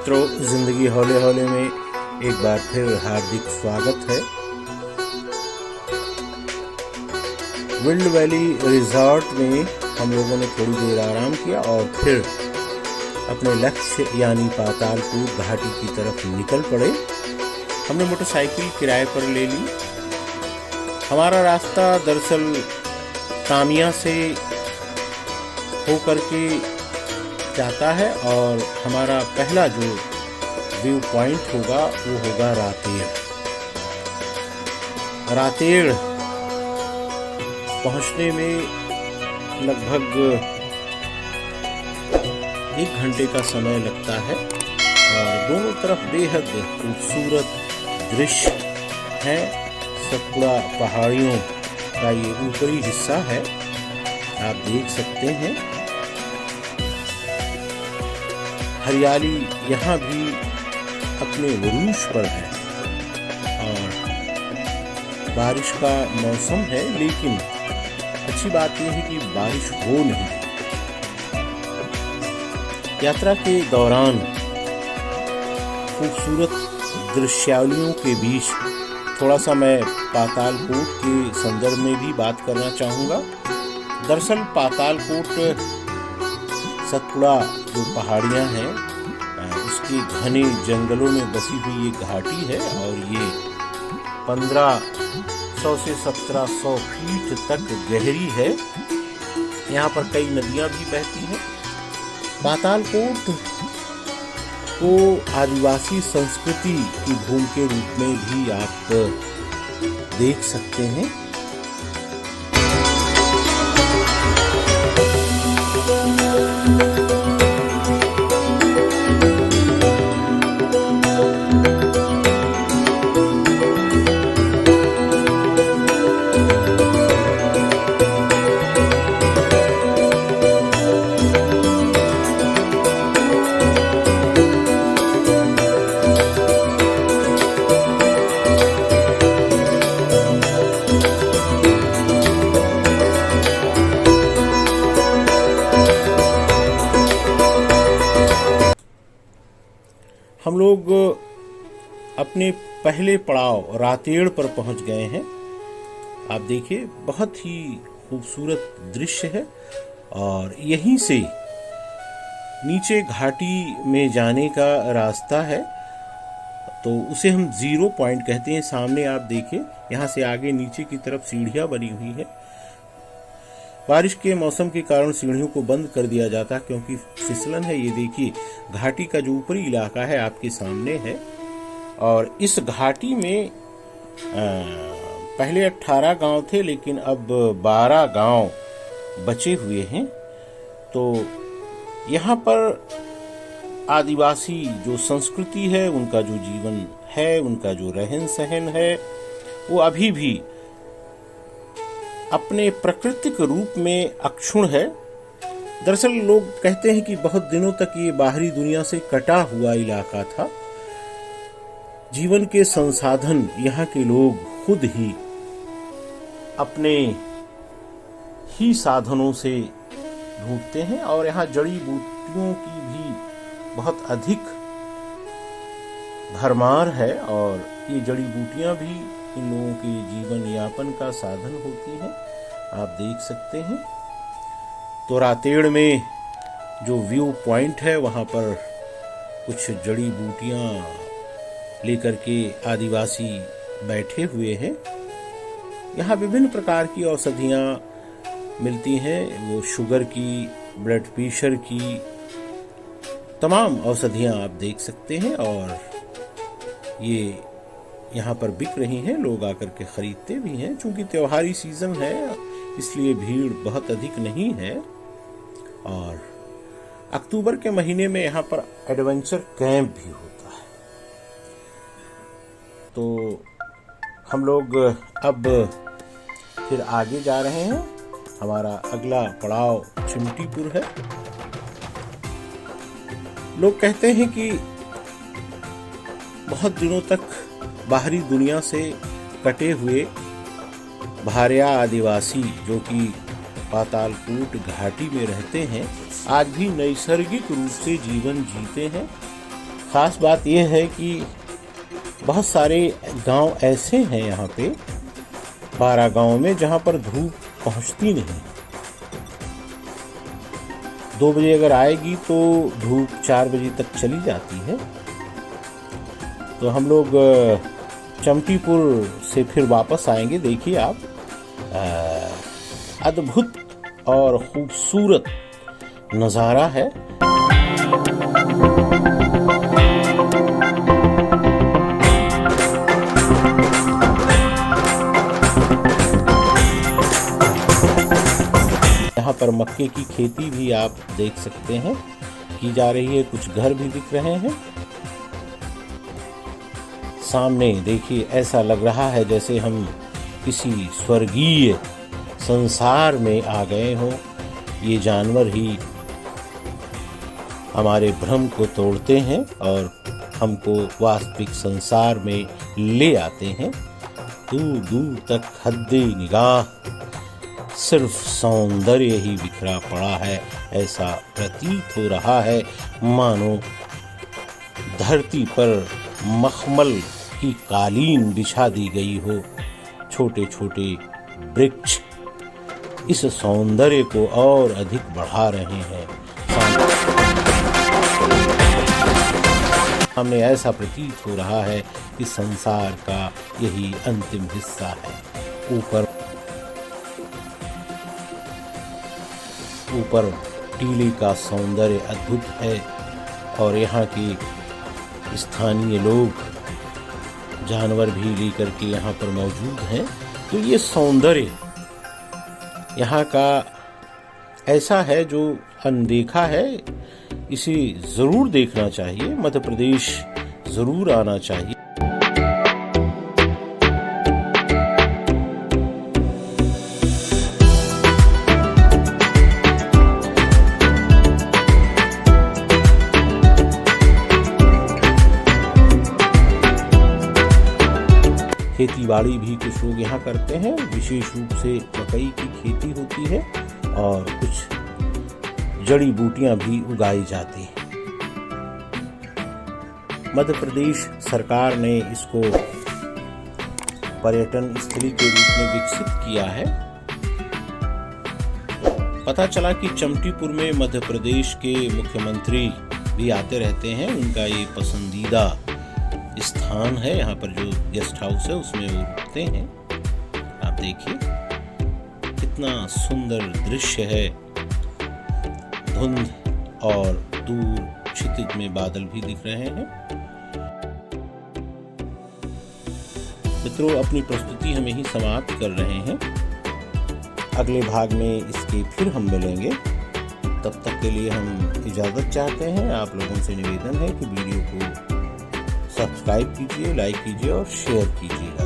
मित्रों, जिंदगी हौले हौले में एक बार फिर हार्दिक स्वागत है। विल्ड वैली रिजॉर्ट में हम लोगों ने थोड़ी देर आराम किया और फिर अपने लक्ष्य यानी पातालपुर घाटी की तरफ निकल पड़े। हमने मोटरसाइकिल किराए पर ले ली। हमारा रास्ता दरअसल तामिया से होकर के जाता है और हमारा पहला जो व्यू पॉइंट होगा वो होगा रातेड़। रातेड़ पहुंचने में लगभग 1 घंटे का समय लगता है और दोनों तरफ बेहद खूबसूरत दृश्य है। सतपुड़ा पहाड़ियों का ये ऊपरी हिस्सा है, आप देख सकते हैं। हरियाली यहाँ भी अपने उरूज पर है और बारिश का मौसम है, लेकिन अच्छी बात यह है कि बारिश हो नहीं। यात्रा के दौरान खूबसूरत दृश्यावलियों के बीच थोड़ा सा मैं पातालकोट के संदर्भ में भी बात करना चाहूँगा। दरअसल पातालकोट सतपुड़ा जो पहाड़ियाँ हैं उसकी घने जंगलों में बसी हुई ये घाटी है और ये 1500 से 1700 फीट तक गहरी है। यहाँ पर कई नदियाँ भी बहती हैं। पातालकोट को आदिवासी संस्कृति की भूमि के रूप में भी आप देख सकते हैं। हम लोग अपने पहले पड़ाव रातेड़ पर पहुंच गए हैं। आप देखिए, बहुत ही खूबसूरत दृश्य है और यहीं से नीचे घाटी में जाने का रास्ता है, तो उसे हम 0 पॉइंट कहते हैं। सामने आप देखिए, यहाँ से आगे नीचे की तरफ सीढ़ियाँ बनी हुई है। बारिश के मौसम के कारण सीढ़ियों को बंद कर दिया जाता है क्योंकि फिसलन है। ये देखिए, घाटी का जो ऊपरी इलाका है आपके सामने है और इस घाटी में पहले 18 गांव थे, लेकिन अब 12 गांव बचे हुए हैं। तो यहाँ पर आदिवासी जो संस्कृति है, उनका जो जीवन है, उनका जो रहन सहन है, वो अभी भी अपने प्राकृतिक रूप में अक्षुण्ण है। दरअसल लोग कहते हैं कि बहुत दिनों तक ये बाहरी दुनिया से कटा हुआ इलाका था। जीवन के संसाधन यहाँ के लोग खुद ही अपने ही साधनों से ढूंढते हैं और यहाँ जड़ी बूटियों की भी बहुत अधिक भरमार है और ये जड़ी बूटियां भी इन लोगों के जीवन यापन का साधन होती हैं, आप देख सकते हैं। तो रातेड़ में जो व्यू पॉइंट है वहाँ पर कुछ जड़ी बूटियां लेकर के आदिवासी बैठे हुए हैं। यहाँ विभिन्न प्रकार की औषधियाँ मिलती हैं, वो शुगर की, ब्लड प्रेशर की तमाम औषधियाँ आप देख सकते हैं और ये यहाँ पर बिक रही हैं। लोग आकर के खरीदते भी हैं। चूंकि त्योहारी सीजन है इसलिए भीड़ बहुत अधिक नहीं है और अक्टूबर के महीने में यहाँ पर एडवेंचर कैंप भी होता है। तो हम लोग अब फिर आगे जा रहे हैं। हमारा अगला पड़ाव चिमटीपुर है। लोग कहते हैं कि बहुत दिनों तक बाहरी दुनिया से कटे हुए भारिया आदिवासी जो कि पातालकोट घाटी में रहते हैं, आज भी नैसर्गिक रूप से जीवन जीते हैं। ख़ास बात यह है कि बहुत सारे गांव ऐसे हैं यहाँ पे 12 गांव में जहाँ पर धूप पहुँचती नहीं। 2 बजे अगर आएगी तो धूप 4 बजे तक चली जाती है। तो हम लोग चमटीपुर से फिर वापस आएंगे। देखिए आप, अद्भुत और खूबसूरत नज़ारा है। यहाँ पर मक्के की खेती भी आप देख सकते हैं की जा रही है। कुछ घर भी दिख रहे हैं सामने। देखिए, ऐसा लग रहा है जैसे हम किसी स्वर्गीय संसार में आ गए हों। ये जानवर ही हमारे भ्रम को तोड़ते हैं और हमको वास्तविक संसार में ले आते हैं। दूर दूर तक हद्दे निगाह सिर्फ सौंदर्य ही बिखरा पड़ा है। ऐसा प्रतीत हो रहा है मानो धरती पर मखमल की कालीन बिछा दी गई हो। छोटे छोटे वृक्ष इस सौंदर्य को और अधिक बढ़ा रहे हैं। हमें ऐसा प्रतीत हो रहा है कि संसार का यही अंतिम हिस्सा है। ऊपर टीले का सौंदर्य अद्भुत है और यहाँ के स्थानीय लोग जानवर भी लेकर के यहाँ पर मौजूद हैं। तो ये सौंदर्य यहाँ का ऐसा है जो अनदेखा है। इसे ज़रूर देखना चाहिए, मध्य प्रदेश ज़रूर आना चाहिए। खेती बाड़ी भी कुछ लोग यहाँ करते हैं। विशेष रूप से मकई की खेती होती है और कुछ जड़ी बूटियां भी उगाई जाती हैं। मध्य प्रदेश सरकार ने इसको पर्यटन स्थली के रूप में विकसित किया है। पता चला कि चमटीपुर में मध्य प्रदेश के मुख्यमंत्री भी आते रहते हैं। उनका ये पसंदीदा स्थान है। यहाँ पर जो गेस्ट हाउस है उसमें वो रुकते हैं। आप देखिए कितना सुंदर दृश्य है। धुंध और दूर क्षितिज में बादल भी दिख रहे हैं। मित्रों, अपनी प्रस्तुति हम यही समाप्त कर रहे हैं। अगले भाग में इसके फिर हम मिलेंगे। तब तक के लिए हम इजाज़त चाहते हैं। आप लोगों से निवेदन है कि वीडियो को सब्सक्राइब कीजिए, लाइक कीजिए और शेयर कीजिएगा।